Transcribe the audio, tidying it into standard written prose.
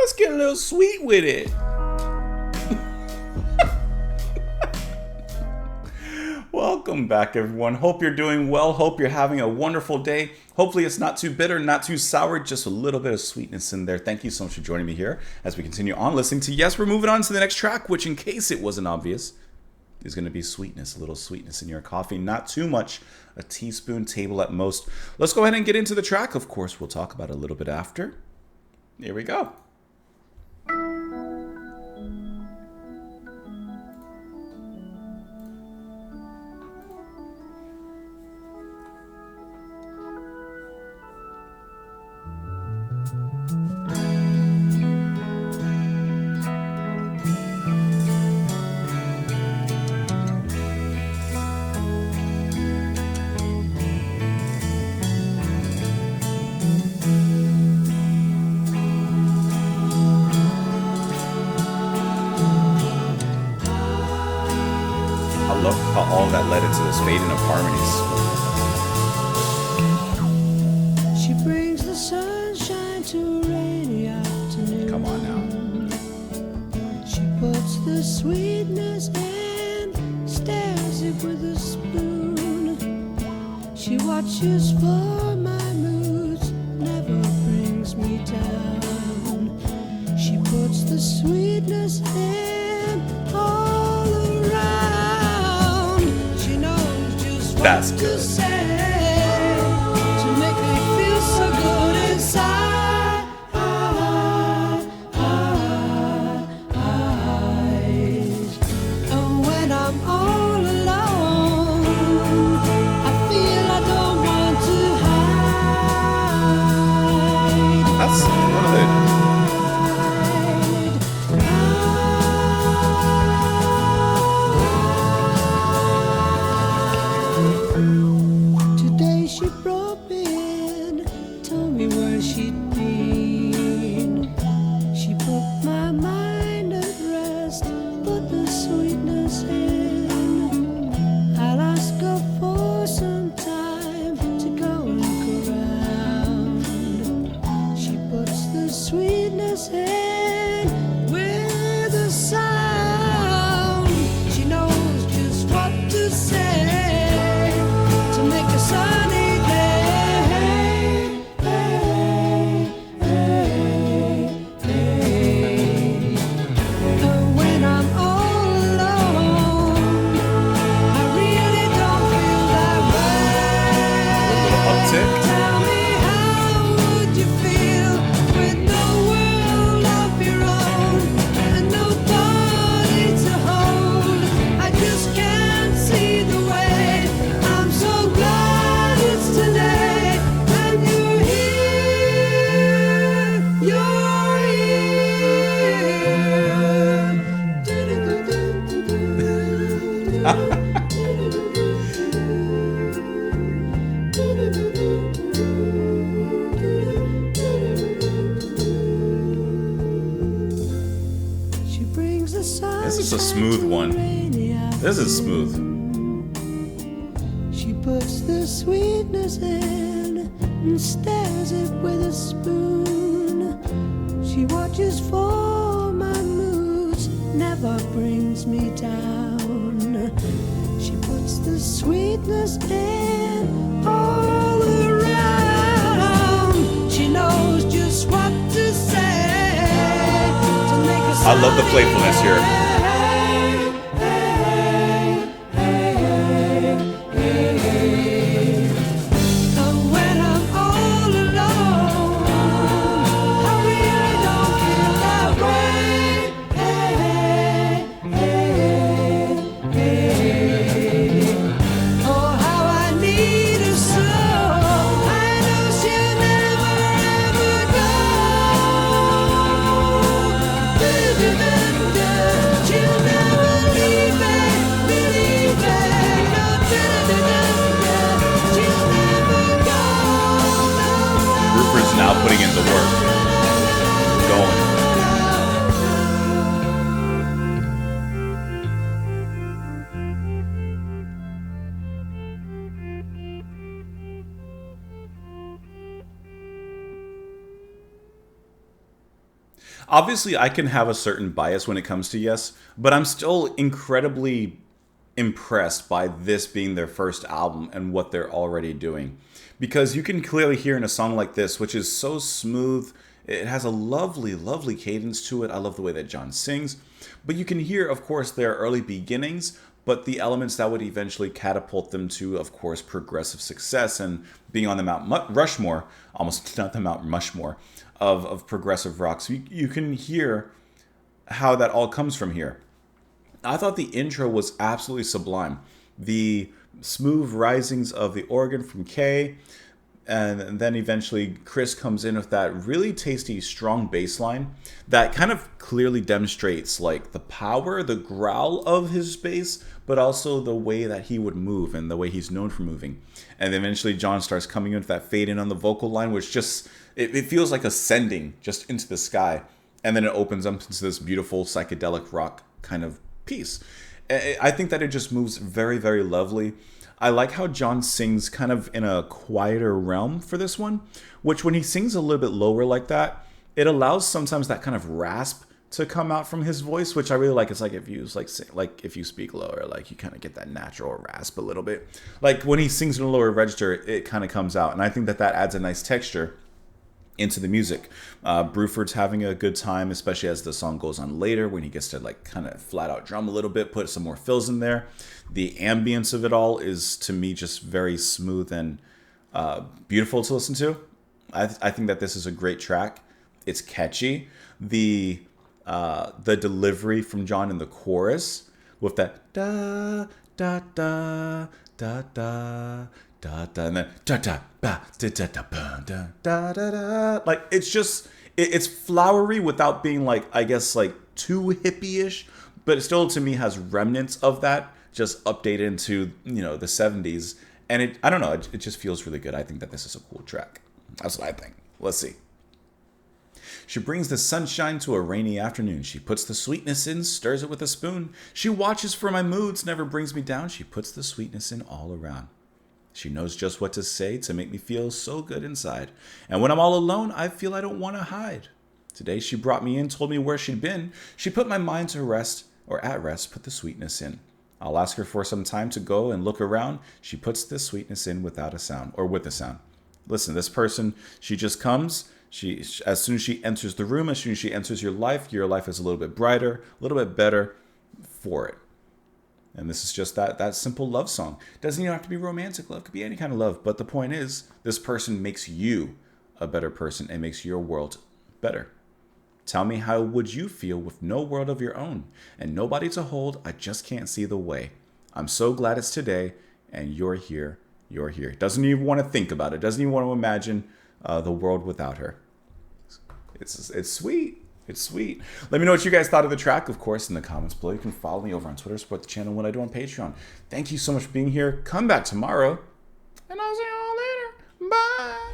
let's get a little sweet with it. Welcome back, everyone. Hope you're doing well. Hope you're having a wonderful day. Hopefully it's not too bitter, not too sour, just a little bit of sweetness in there. Thank you so much for joining me here as we continue on listening to Yes, we're moving on to the next track, which, in case it wasn't obvious, is going to be sweetness, a little sweetness in your coffee. Not too much, a teaspoon table at most. Let's go ahead and get into the track. Of course, we'll talk about it a little bit after. Here we go. I love how all that led into this fading of harmonies. She brings the sunshine to a rainy afternoon. Come on now. She puts the sweetness in, stirs it with a spoon. She watches for my moods, never brings me down. She puts the sweetness in all around. She knows just what That's to good. say to make me feel so good inside. And when I'm all alone, I feel I don't want to hide. That's one of the... Today she brought me in, told me where she'd been. She put my mind at rest, put the sweetness in. I'll ask her for some time to go look around. She puts the sweetness in with a sound. She knows just what to say to make a sunny day. And when I'm all alone, I really don't feel that way. Uptick. Tell me, how would you feel with no world of your own and nobody to hold? I just can't see the way. I'm so glad it's today and you're here. You're She brings the sun. This is a smooth one. This is smooth. She puts the sweetness in and stirs it with a spoon. She watches for my moods, never brings me down. She puts the sweetness in all around. She knows just what to say to make us. I love the playfulness here. And when I'm all alone, I really don't feel that way. Oh, how I need her so. I know she'll never ever go. Obviously, I can have a certain bias when it comes to Yes, but I'm still incredibly impressed by this being their first album and what they're already doing. Because you can clearly hear in a song like this, which is so smooth, it has a lovely, lovely cadence to it. I love the way that John sings. But you can hear, of course, their early beginnings, but the elements that would eventually catapult them to, of course, progressive success and being on the Mount Rushmore, almost not the Mount Mushmore, of progressive rock. So you can hear how that all comes from here. I thought the intro was absolutely sublime. The smooth risings of the organ from Kay, and then eventually Chris comes in with that really tasty, strong bass line that kind of clearly demonstrates like the power, the growl of his bass, but also the way that he would move and the way he's known for moving. And then eventually John starts coming in with that fade in on the vocal line, which just, it feels like ascending just into the sky. And then it opens up into this beautiful psychedelic rock kind of piece. I think that it just moves very, very lovely. I like how John sings kind of in a quieter realm for this one, which when he sings a little bit lower like that, it allows sometimes that kind of rasp to come out from his voice, which I really like. It's like if you like if you speak lower, like you kind of get that natural rasp a little bit. Like when he sings in a lower register, it kind of comes out, and I think that adds a nice texture into the music. Bruford's having a good time, especially as the song goes on later when he gets to like kind of flat out drum a little bit, put some more fills in there. The ambience of it all is to me just very smooth and beautiful to listen to. I think that this is a great track. It's catchy. The delivery from John in the chorus with that da da da da da da da and then da da ba da da da ba da da da da, like it's flowery without being like, I guess, like too hippie-ish, but it still to me has remnants of that, just updated into, you know, the 70s. And I don't know, it just feels really good. I think that this is a cool track. That's what I think. Let's see. She brings the sunshine to a rainy afternoon. She puts the sweetness in, stirs it with a spoon. She watches for my moods, never brings me down. She puts the sweetness in all around. She knows just what to say to make me feel so good inside. And when I'm all alone, I feel I don't want to hide. Today she brought me in, told me where she'd been. She put my mind to rest, or at rest, put the sweetness in. I'll ask her for some time to go and look around. She puts the sweetness in without a sound, or with a sound. Listen, this person, she just comes. As soon as she enters the room, as soon as she enters your life is a little bit brighter, a little bit better for it. And this is just that simple love song. Doesn't even have to be romantic love. It could be any kind of love. But the point is, this person makes you a better person and makes your world better. Tell me, how would you feel with no world of your own and nobody to hold? I just can't see the way. I'm so glad it's today and you're here. You're here. Doesn't even want to think about it. Doesn't even want to imagine the world without her. It's sweet. It's sweet. Let me know what you guys thought of the track, of course, in the comments below. You can follow me over on Twitter, support the channel, what I do on Patreon. Thank you so much for being here. Come back tomorrow, and I'll see you all later. Bye.